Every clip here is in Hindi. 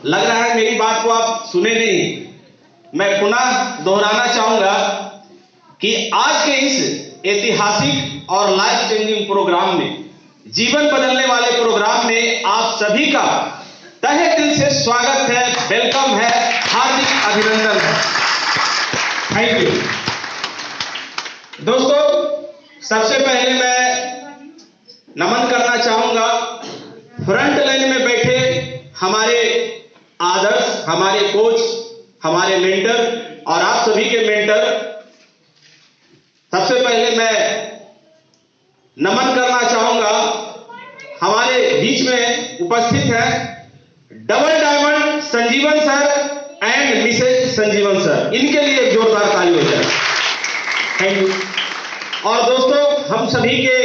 लग रहा है मेरी बात को आप सुने नहीं। मैं पुनः दोहराना चाहूंगा कि आज के इस ऐतिहासिक और लाइफ चेंजिंग प्रोग्राम में, जीवन बदलने वाले प्रोग्राम में आप सभी का तहे दिल से स्वागत है, वेलकम है, हार्दिक अभिनंदन है। Thank you. दोस्तों, सबसे पहले मैं नमन करना चाहूंगा फ्रंट लाइन में बैठे हमारे आदर्श, हमारे कोच, हमारे मेंटर और आप सभी के मेंटर। सबसे पहले मैं नमन करना चाहूंगा, हमारे बीच में उपस्थित है double diamond Sanjeevan sir and Mrs Sanjeevan sir. इनके लिए जोरदार ताली हो जाए। Thank you. और दोस्तों, हम सभी के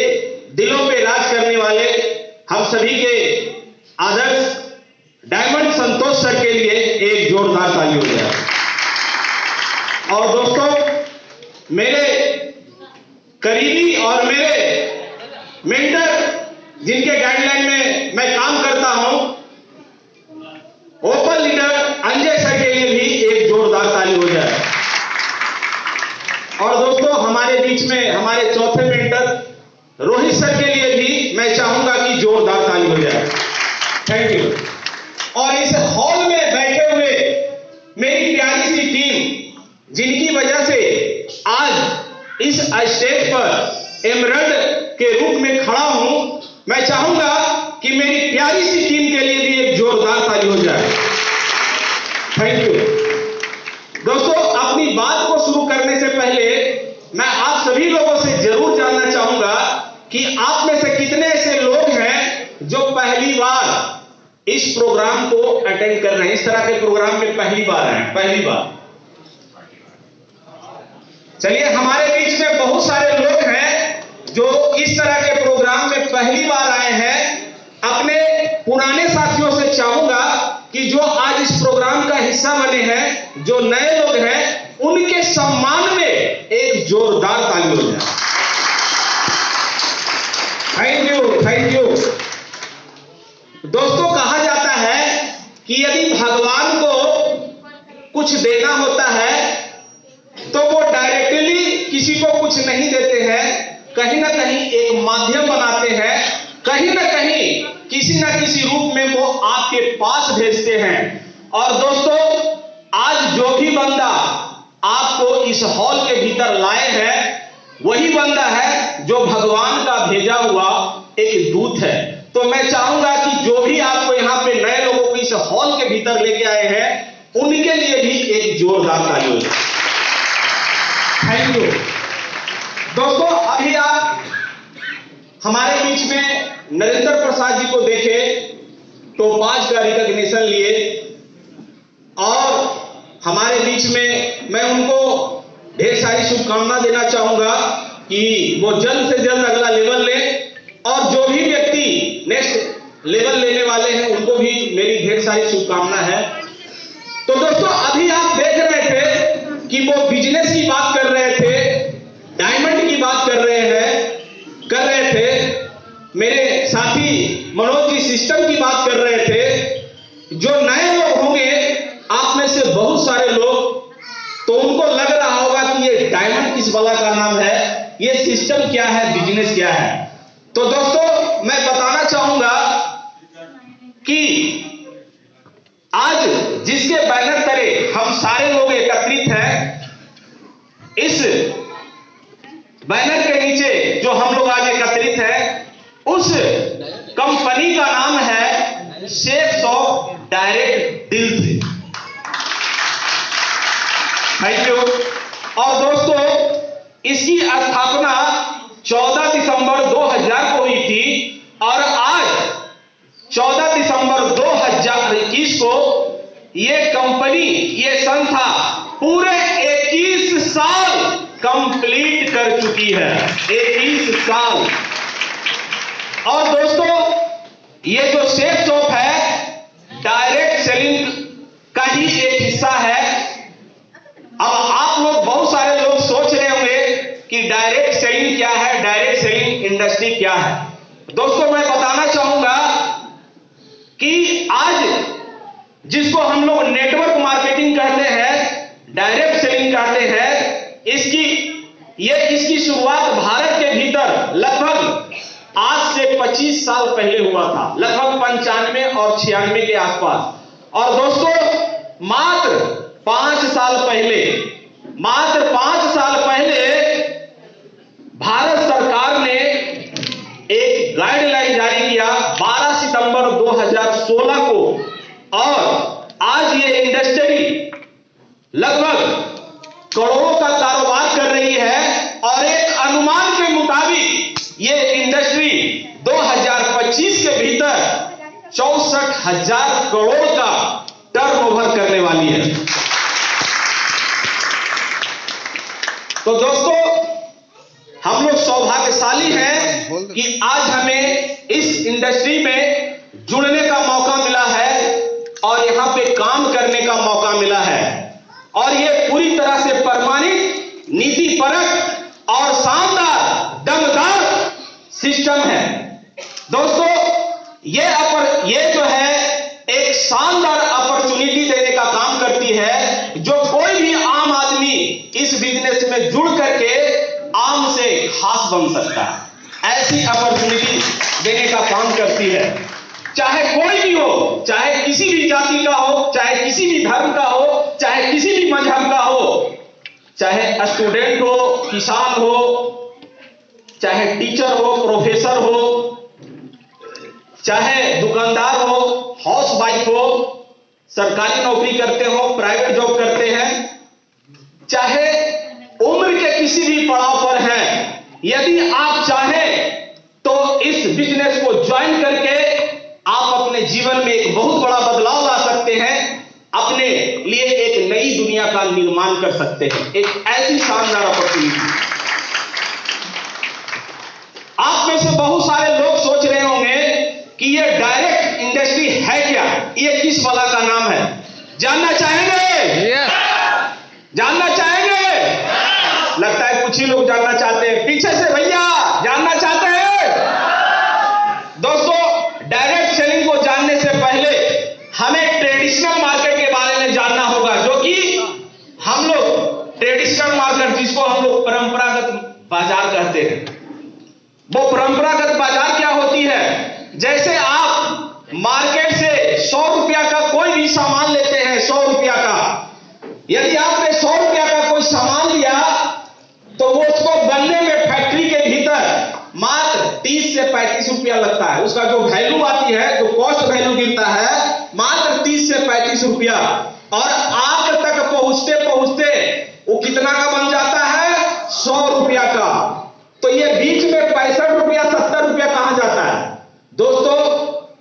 दिलों पे राज करने वाले, हम सभी के आदर्श डायमंड संतोष सर के लिए एक जोरदार ताली हो जाए। और दोस्तों, मेरे करीबी और मेरे मेंटर जिनके गाइडलाइन में मैं काम करता हूं, ओपन लीडर अंजय सर के लिए भी एक जोरदार ताली हो जाए। और दोस्तों, हमारे बीच में हमारे चौथे मेंटर रोहित सर के लिए भी मैं चाहूंगा कि जोरदार ताली हो जाए। Thank you. और इस हॉल में बैठे हुए मेरी प्यारी सी टीम, जिनकी वजह से आज इस स्टेज पर एमरल्ड के रूप में खड़ा हूं, मैं चाहूंगा कि मेरी प्यारी सी टीम के लिए भी एक जोरदार ताली हो जाए। Thank you. दोस्तों, अपनी बात को शुरू करने से पहले मैं आप सभी लोगों से जरूर जानना चाहूंगा कि आप में से कितने ऐसे लोग हैं जो पहली बार इस प्रोग्राम को अटेंड कर रहे हैं, इस तरह के प्रोग्राम में पहली बार आए हैं। पहली बार। चलिए, हमारे बीच में बहुत सारे लोग हैं जो इस तरह के प्रोग्राम में पहली बार आए हैं। अपने पुराने साथियों से चाहूंगा कि जो आज इस प्रोग्राम का हिस्सा बने हैं, जो नए लोग हैं, उनके सम्मान में एक जोरदार ताली हो जाए। Thank you, thank you. दोस्तों, कहा जाता है कि यदि भगवान को कुछ देना होता है तो वो डायरेक्टली किसी को कुछ नहीं देते हैं, कहीं ना कहीं एक माध्यम बनाते हैं, कहीं ना कहीं किसी ना किसी रूप में वो आपके पास भेजते हैं। और दोस्तों, आज जो भी बंदा आपको इस हॉल के भीतर लाए हैं, वही बंदा है जो भगवान का भेजा हुआ एक दूत है। तो मैं चाहूंगा कि जो भी आपको यहाँ पे नए लोगों को इस हॉल के भीतर लेके आए हैं, उनके लिए भी एक जोरदार ताली हो जाए। Thank you. दोस्तों, अभी आप हमारे बीच में नरेंद्र प्रसाद जी को देखे, टोपाज का रिकॉग्निशन लिए, और हमारे बीच में मैं उनको ढेर सारी शुभकामना देना चाहूंगा कि वो जल्द से जल्द अगला लेवल ले, और जो भी व्यक्ति नेक्स्ट लेवल लेने वाले हैं उनको भी मेरी ढेर सारी शुभकामना है। तो दोस्तों, अभी आप देख रहे थे कि वो बिजनेस की बात कर रहे थे, डायमंड की बात कर रहे थे, मेरे साथी मनोज जी सिस्टम की बात कर रहे थे। जो नए लोग होंगे आप में से बहुत सारे लोग, तो उनको लग रहा होगा कि ये डायमंड किस वाला का नाम है, ये सिस्टम क्या है, बिजनेस क्या है। तो दोस्तों, मैं बताना चाहूंगा कि आज जिसके बैनर तले हम सारे लोग एकत्रित हैं, इस बैनर के नीचे जो हम लोग आज एकत्रित हैं, उस कंपनी का नाम है chefs of direct deals. Thank you. और दोस्तों, इसकी स्थापना 14 दिसंबर 2000 को हुई थी, और आज 14 दिसंबर 2021 को ये कंपनी, ये संस्था पूरे 21 साल कंप्लीट कर चुकी है। 21 साल। और दोस्तों, ये जो शेफ शॉप है, डायरेक्ट सेलिंग का ही एक हिस्सा है। अब आप लोग, बहुत सारे लोग सोच रहे होंगे कि डायरेक्ट सेलिंग क्या है, डायरेक्ट सेलिंग इंडस्ट्री क्या है। दोस्तों, मैं बताना चाहूंगा कि आज जिसको हम लोग नेटवर्क मार्केटिंग कहते हैं, डायरेक्ट सेलिंग कहते हैं, इसकी शुरुआत भारत के भीतर लगभग आज से 25 साल पहले हुआ था, लगभग 95 और 96 के आसपास। और दोस्तों मात्र 5 साल पहले भारत सरकार ने एक गाइडलाइन जारी किया 12 सितंबर 2016 को, और आज ये इंडस्ट्री लगभग करोड़ों का कारोबार कर रही है। और एक अनुमान के मुताबिक ये इंडस्ट्री 2025 के भीतर 64,000 करोड़ का टर्नओवर करने वाली है। तो दोस्तों हम लोग सौभाग्यशाली हैं कि आज हमें इस इंडस्ट्री में जुड़ने का मौका मिला है और यहां पे काम करने का मौका मिला है। और ये पूरी तरह से प्रमाणित, नीतिपरक और शानदार दमदार सिस्टम है। दोस्तों ये जो है एक शानदार अपॉर्चुनिटी देने का काम करती है, जो कोई भी आम आदमी इस बिजनेस में जुड़ करके आम से खास बन सकता है। ऐसी अपॉर्चुनिटी देने का काम करती है, चाहे कोई भी हो, चाहे किसी भी जाति का हो, चाहे किसी भी धर्म का हो, चाहे किसी भी मजहब का हो, चाहे स्टूडेंट हो, किसान हो, चाहे टीचर हो, प्रोफेसर हो, चाहे दुकानदार हो, हाउसवाइफ हो, सरकारी नौकरी करते हो, प्राइवेट जॉब करते हैं, चाहे उम्र के किसी भी पड़ाव पर हैं, यदि आप चाहें तो इस बिजनेस को ज्वाइन करके आप अपने जीवन में एक बहुत बड़ा बदलाव ला सकते हैं, अपने लिए एक नई दुनिया का निर्माण कर सकते हैं। एक ऐसी शानदार अपॉर्चुनिटी। आप में से बहुत सारे लोग सोच रहे होंगे कि ये डायरेक्ट इंडस्ट्री है क्या, ये किस वाला का नाम है? जानना चाहेंगे? जानना चाहेंगे? लगता है कुछ ही लोग जानना चाहते हैं। पीछे से भैया जानना चाहते हैं? दोस्तों डायरेक्ट सेलिंग को जानने से पहले हमें ट्रेडिशनल मार्केट के बारे में जानना होगा, जो कि हम लोग ट्रेडिशनल मार्केट, जिसको हम लोग परंपरागत बाजार कहते हैं। वो परंपरागत बाजार क्या होती है? जैसे आप मार्केट से 100 रुपया का कोई भी सामान लेते हैं, 100 रुपया का, यदि आपने 100 रुपया का कोई सामान लिया तो वो उसको बनने में फैक्ट्री के भीतर मात्र 30 से 35 रुपया लगता है। उसका जो वैल्यू आती है, जो कॉस्ट वैल्यू गिरता है, मात्र 30 से 35 रुपया। और आग तक पहुंचते पहुंचते वो कितना का बन जाता है? 100 रुपया का। तो ये बीच में 65 रुपया 70 रुपया कहां जाता है? दोस्तों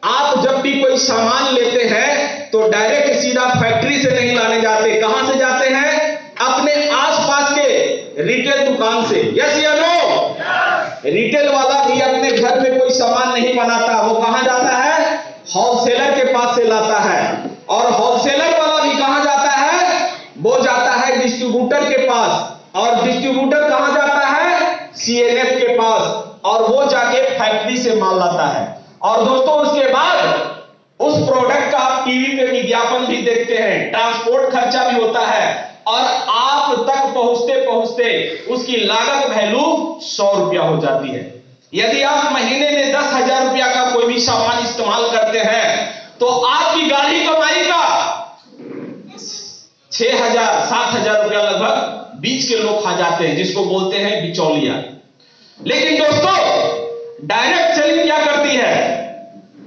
आप जब भी कोई सामान लेते हैं तो डायरेक्ट सीधा फैक्ट्री से नहीं लाने जाते। कहां से जाते हैं? अपने आसपास के रिटेल दुकान से। यस या नो? रिटेल वाला भी अपने घर में कोई सामान नहीं बनाता, वो कहां जाता है? होलसेलर के पास से लाता है। और होलसेलर वाला भी कहां जाता है? वो जाता है डिस्ट्रीब्यूटर के पास। और डिस्ट्रीब्यूटर कहां जाता है? सीएनएफ के पास। और वो जाके फैक्ट्री से माल लाता है। और दोस्तों उसके बाद उस प्रोडक्ट का आप टीवी पे विज्ञापन भी देखते हैं, ट्रांसपोर्ट खर्चा भी होता है, और आप तक पहुंचते पहुंचते उसकी लागत वैल्यू 100 रुपया हो जाती है। यदि आप महीने में 10,000 रुपया का कोई भी सामान इस्तेमाल करते हैं तो आपकी गाड़ी कमाई का 6,000 7,000 रुपया लगभग बीच के लोग खा जाते हैं, जिसको बोलते हैं बिचौलिया। लेकिन दोस्तों डायरेक्ट सेलिंग क्या करती है?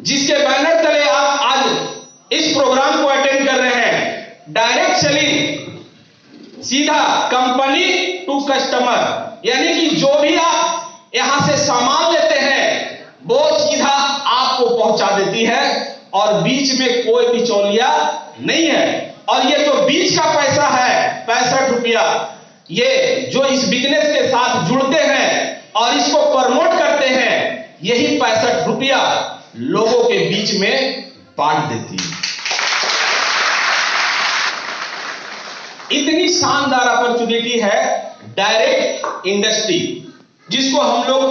जिसके बैनर तले आप आज इस प्रोग्राम को अटेंड कर रहे हैं, डायरेक्ट सेलिंग सीधा कंपनी टू कस्टमर, यानी कि जो भी आप यहां से सामान लेते हैं वो सीधा आपको पहुंचा देती है, और बीच में कोई बिचौलिया नहीं है। और ये जो बीच का पैसा है 65 रुपया, ये जो इस बिजनेस के साथ जुड़ते हैं और इसको प्रमोट करते हैं, यही 65 रुपया लोगों के बीच में बांट देती है। इतनी शानदार अपॉर्चुनिटी है डायरेक्ट इंडस्ट्री, जिसको हम लोग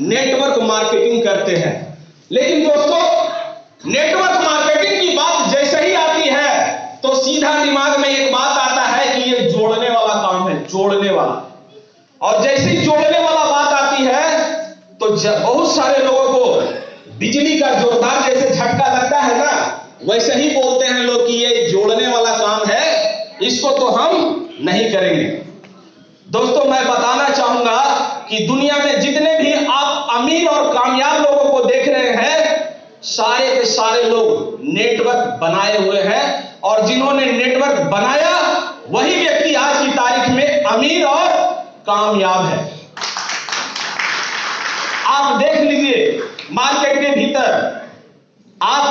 नेटवर्क मार्केटिंग करते हैं। लेकिन दोस्तों नेटवर्क मार्केटिंग की बात जैसे ही आती है सीधा दिमाग में एक बात आता है कि ये जोड़ने वाला काम है, जोड़ने वाला। और जैसे ही जोड़ने वाला बात आती है तो बहुत सारे लोगों को बिजली का जोरदार जैसे झटका लगता है ना, वैसे ही बोलते हैं लोग कि ये जोड़ने वाला काम है, इसको तो हम नहीं करेंगे। दोस्तों, मैं बताना चाहूंगा कि दुनिया में जितने भी आप अमीर और कामयाब लोगों को देख रहे हैं, सारे के सारे लोग नेटवर्क बनाए हुए हैं, और जिन्होंने नेटवर्क बनाया वही व्यक्ति आज की तारीख में अमीर और कामयाब है। आप देख लीजिए मार्केट के भीतर, आप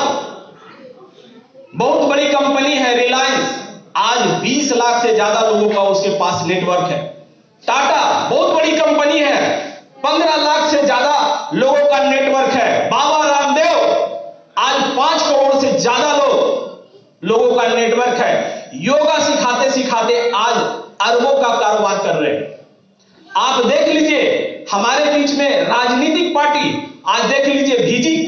बहुत बड़ी कंपनी है रिलायंस, आज 20 लाख से ज्यादा लोगों का उसके पास नेटवर्क है। टाटा बहुत बड़ी कंपनी है, 15 लाख से ज्यादा लोगों का नेटवर्क है। बाबा रामदेव आज 5 करोड़ से ज्यादा लोगों का नेटवर्क है। योगा सिखाते सिखाते आज अरबों का कारोबार कर रहे हैं। आप देख लीजिए हमारे बीच में राजनीतिक पार्टी, आज देख लीजिए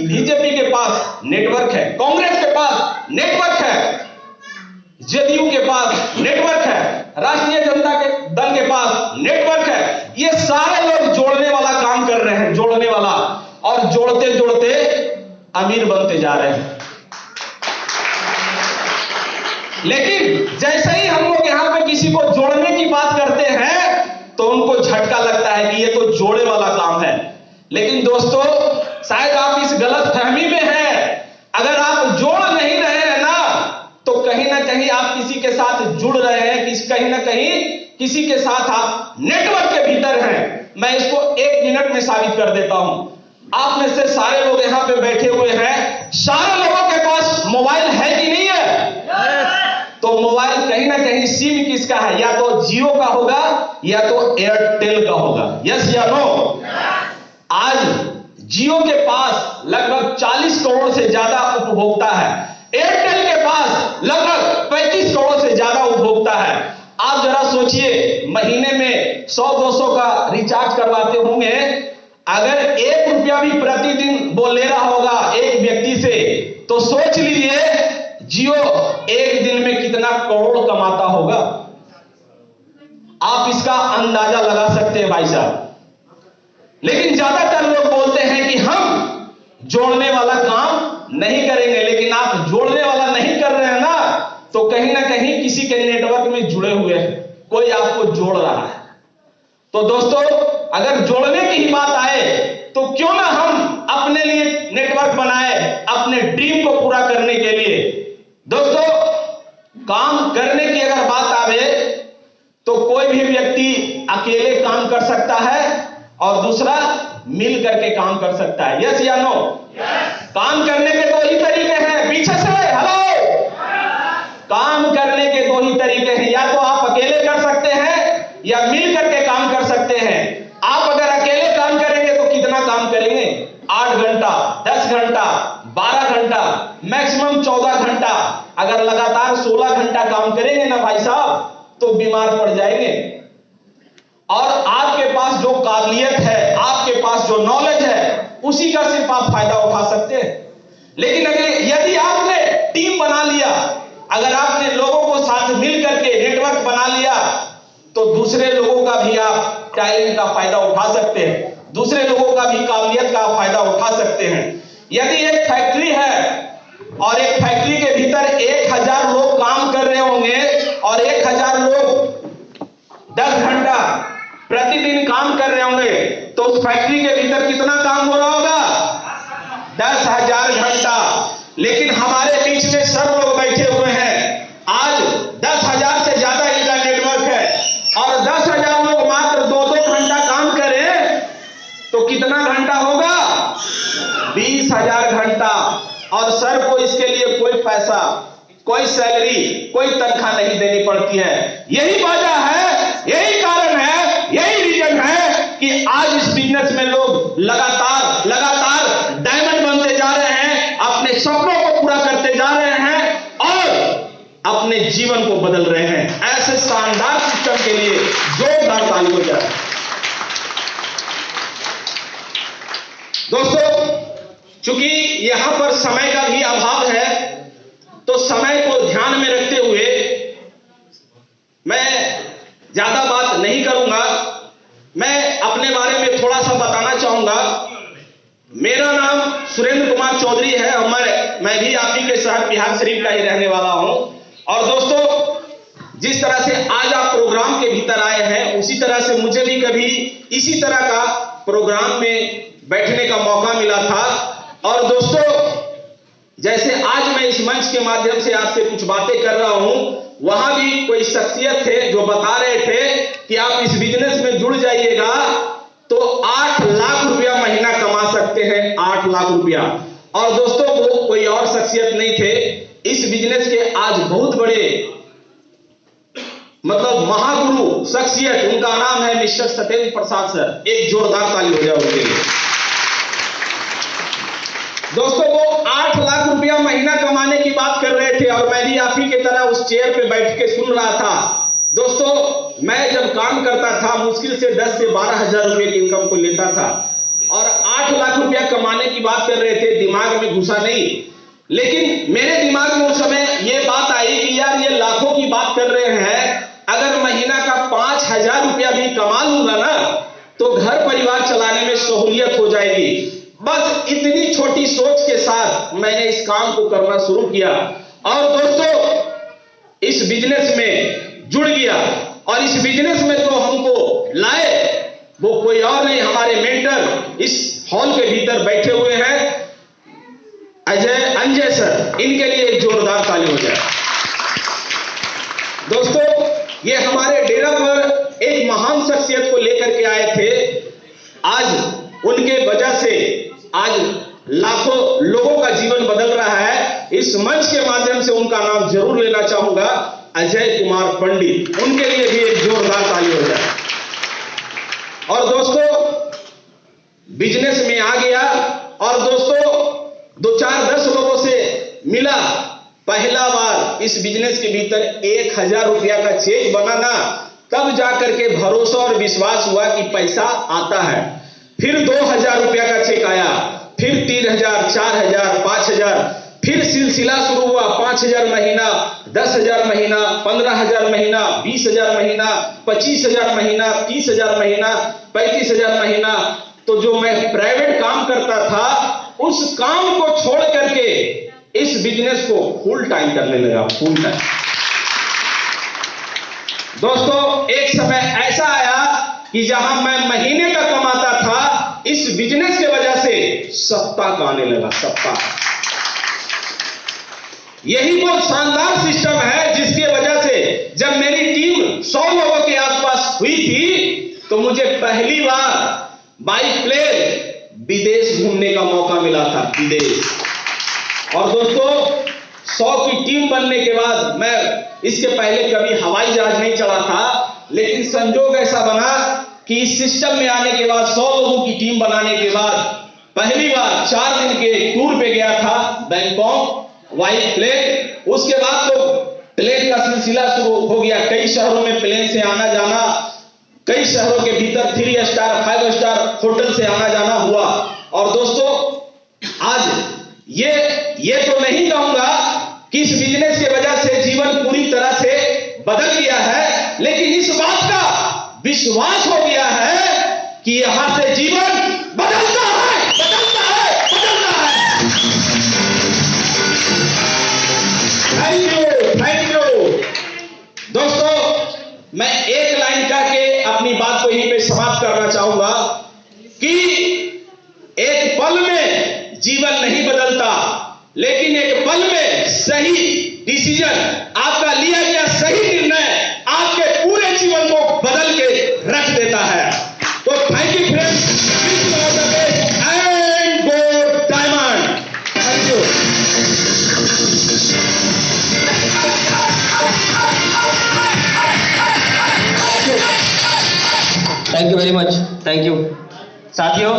बीजेपी के पास नेटवर्क है, कांग्रेस के पास नेटवर्क है, जदयू के पास नेटवर्क है, राष्ट्रीय जनता के दल के पास नेटवर्क है। ये सारे लोग जोड़ने वाला काम कर रहे हैं, जोड़ने वाला, और जोड़ते जोड़ते अमीर बनते जा रहे हैं। लेकिन जैसे ही हम लोग यहां पे किसी को जोड़ने की बात करते हैं तो उनको झटका लगता है कि ये तो जोड़े वाला काम है। लेकिन दोस्तों, शायद आप इस गलत फहमी में हैं। अगर आप जोड़ नहीं रहे हैं ना, तो कहीं ना कहीं आप किसी के साथ जुड़ रहे हैं, कहीं ना कहीं किसी के साथ आप नेटवर्क के भीतर हैं। मैं इसको 1 मिनट में साबित कर देता हूं। आप में से सारे लोग यहां पे बैठे हुए हैं, सारे लोगों के पास मोबाइल है कि नहीं है? तो मोबाइल कहीं ना कहीं सिम किसका है? या तो जियो का होगा या तो एयरटेल का होगा। यस या नो? आज जियो के पास लगभग 40 करोड़ से ज्यादा उपभोक्ता है, एयरटेल के पास लगभग 35 करोड़ से ज्यादा उपभोक्ता है। आप जरा सोचिए, महीने में 100-200 का रिचार्ज करवाते होंगे, अगर 1 रुपया भी प्रतिदिन वो ले रहा होगा एक व्यक्ति से, तो सोच लीजिए जियो एक दिन में कितना करोड़ कमाता होगा। आप इसका अंदाजा लगा सकते हैं भाई साहब। लेकिन ज्यादातर लोग बोलते हैं कि हम जोड़ने वाला काम नहीं करेंगे। लेकिन आप जोड़ने वाला नहीं कर रहे हैं ना, तो कहीं ना कहीं किसी के नेटवर्क में जुड़े हुए हैं, कोई आपको जोड़ रहा है। तो दोस्तों, अगर जोड़ने की ही बात आए तो क्यों ना हम अपने लिए नेटवर्क बनाए, अपने ड्रीम को पूरा करने के लिए। दोस्तों, काम करने की अगर बात आवे तो कोई भी व्यक्ति अकेले काम कर सकता है और दूसरा मिल करके काम कर सकता है। यस या नो? काम करने के 2 ही तरीके हैं। पीछे से हेलो। काम करने के 2 ही तरीके हैं, या तो आप अकेले कर सकते हैं या मिल करके काम कर सकते हैं। आप अगर अकेले काम करेंगे तो कितना काम करेंगे? 8 घंटा, 10 घंटा, 12 घंटा, मैक्सिमम 14 घंटा। अगर लगातार 16 घंटा काम करेंगे ना भाई साहब, तो बीमार पड़ जाएंगे। और आपके पास जो काबिलियत है, आपके पास जो नॉलेज है, उसी का सिर्फ आप फायदा उठा सकते हैं। लेकिन अगर यदि आपने टीम बना लिया, अगर आपने लोगों को साथ मिल करके नेटवर्क बना लिया, तो दूसरे लोगों का भी आप टैलेंट का फायदा उठा सकते हैं, दूसरे लोगों का भी काबिलियत का फायदा उठा सकते हैं। यदि एक फैक्ट्री है और एक फैक्ट्री के भीतर 1000 लोग काम कर रहे होंगे और 1000 लोग 10 घंटा प्रतिदिन काम कर रहे होंगे, तो उस फैक्ट्री के भीतर कितना काम हो रहा होगा? 10,000 घंटा। लेकिन हमारे बीच में सब लोग बैठे हुए हैं, आज 10,000 से ज्यादा इनका नेटवर्क है, और 10,000 लोग मात्र 2-2 घंटा काम करें तो कितना घंटा होगा? 20,000 घंटा। और सर को इसके लिए कोई पैसा, कोई सैलरी, कोई तनख्वाह नहीं देनी पड़ती है। यही वजह है, यही कारण है, यही रीजन है कि आज इस बिजनेस में लोग लगातार डायमंड बनते जा रहे हैं, अपने सपनों को पूरा करते जा रहे हैं और अपने जीवन को बदल रहे हैं। ऐसे शानदार सिस्टम के लिए जोरदार ताली हो जाए। दोस्तों, चूंकि यहां पर समय का भी अभाव है, तो समय को ध्यान में रखते हुए मेरा नाम सुरेंद्र कुमार चौधरी है और मैं भी आप ही के साथ बिहार शरीफ का ही रहने वाला हूं। और दोस्तों, जिस तरह से आज आप प्रोग्राम के भीतर आए हैं, उसी तरह से मुझे भी कभी इसी तरह का प्रोग्राम में बैठने का मौका मिला था। और दोस्तों, जैसे आज मैं इस मंच के माध्यम से आपसे कुछ बातें कर रहा हूं, वहां भी कोई शख्सियत थे जो बता रहे थे कि आप इस बिजनेस में जुड़ जाइएगा तो 8 लाख रुपया महीना कमा सकते हैं, 8 लाख रुपया। और दोस्तों, वो कोई और शख्सियत नहीं थे, इस बिजनेस के आज बहुत बड़े मतलब महागुरु शख्सियत, उनका नाम है मिस्टर सत्येंद्र प्रसाद सर। एक जोरदार ताली हो जाए उनके लिए। दोस्तों, वो 8 लाख रुपया महीना कमाने की बात कर रहे थे और मैं भी आप ही की तरह उस चेयर पे बैठ के सुन रहा था। दोस्तों, मैं जब काम करता था मुश्किल से 10 से 12 हजार रुपए की इनकम को लेता था और 8 लाख रुपया कमाने की बात कर रहे थे, दिमाग में घुसा नहीं। लेकिन मेरे दिमाग में उस समय ये बात आई कि यार, ये लाखों की बात कर रहे हैं, अगर महीना का 5,000 रुपया भी कमा लूंगा ना तो घर परिवार चलाने में सहूलियत हो जाएगी। बस इतनी छोटी सोच के साथ मैंने इस काम को करना शुरू किया और दोस्तों, इस बिजनेस में जुड़ गया। और इस बिजनेस में जो हमको लाए वो कोई और नहीं, हमारे मेंटर इस हॉल के भीतर बैठे हुए हैं, अंजय सर। इनके लिए एक जोरदार ताली हो जाए। दोस्तों, ये हमारे डेरा पर एक महान शख्सियत को लेकर के आए थे। आज उनके वजह से आज लाखों लोगों का जीवन बदल रहा है। इस मंच के माध्यम से उनका नाम जरूर लेना चाहूंगा, अजय कुमार पंडित। उनके लिए भी एक जोरदार ताली हो जाए। और दोस्तों, बिजनेस में आ गया और दोस्तों 2-4-10 लोगों से मिला। पहला बार इस बिजनेस के भीतर 1,000 रुपया का चेक बनाना, तब जाकर के भरोसा और विश्वास हुआ कि पैसा आता है। फिर 2,000 रुपया का चेक आया, फिर 3,000, 4,000, 5,000, फिर सिलसिला शुरू हुआ। 5,000 महीना, 10,000 महीना, 15,000 महीना, 20,000 महीना, 25,000 महीना, 30,000 महीना, 35,000 महीना। तो जो मैं प्राइवेट काम करता था, उस काम को छोड़ करके इस बिजनेस को फुल टाइम करने लगा, फुल टाइम। दोस्तों, एक समय ऐसा आया कि जहां मैं महीने का कमाता था, इस बिजनेस के वजह से सप्ताह का आने लगा, सप्ताह। यही वो शानदार सिस्टम है जिसके वजह से जब मेरी टीम 100 लोगों के आसपास हुई थी तो मुझे पहली बार बाई प्लेन विदेश घूमने का मौका मिला था, विदेश। और दोस्तों, 100 की टीम बनने के बाद मैं इसके पहले कभी हवाई जहाज नहीं चला था, लेकिन संजोग ऐसा बना कि इस सिस्टम में आने के बाद 100 लोगों की टीम बनाने के बाद पहली बार 4 दिन के टूर पे गया था बैंकॉक, वाइट प्लेन। उसके बाद तो प्लेन का सिलसिला शुरू हो गया। कई शहरों में प्लेन से आना जाना, कई शहरों के भीतर 3 स्टार 5 स्टार होटल से आना जाना हुआ। और दोस्तों, आज ये तो नहीं कहूंगा कि इस बिजनेस की वजह से जीवन पूरी तरह से बदल गया है, लेकिन इस बात का विश्वास हो गया है कि यहां से जीवन बदलता है, बदलता है, बदलता है। Thank you, thank you. दोस्तों, मैं एक लाइन कह के अपनी बात को यहीं पे समाप्त करना चाहूंगा कि एक पल में जीवन नहीं बदलता, लेकिन एक पल में सही डिसीजन, आपका लिया गया सही निर्णय आपके पूरे जीवन को बदल के रख देता है। तो thank you friends, and go diamond. Thank you. Thank you very much, thank you साथियों।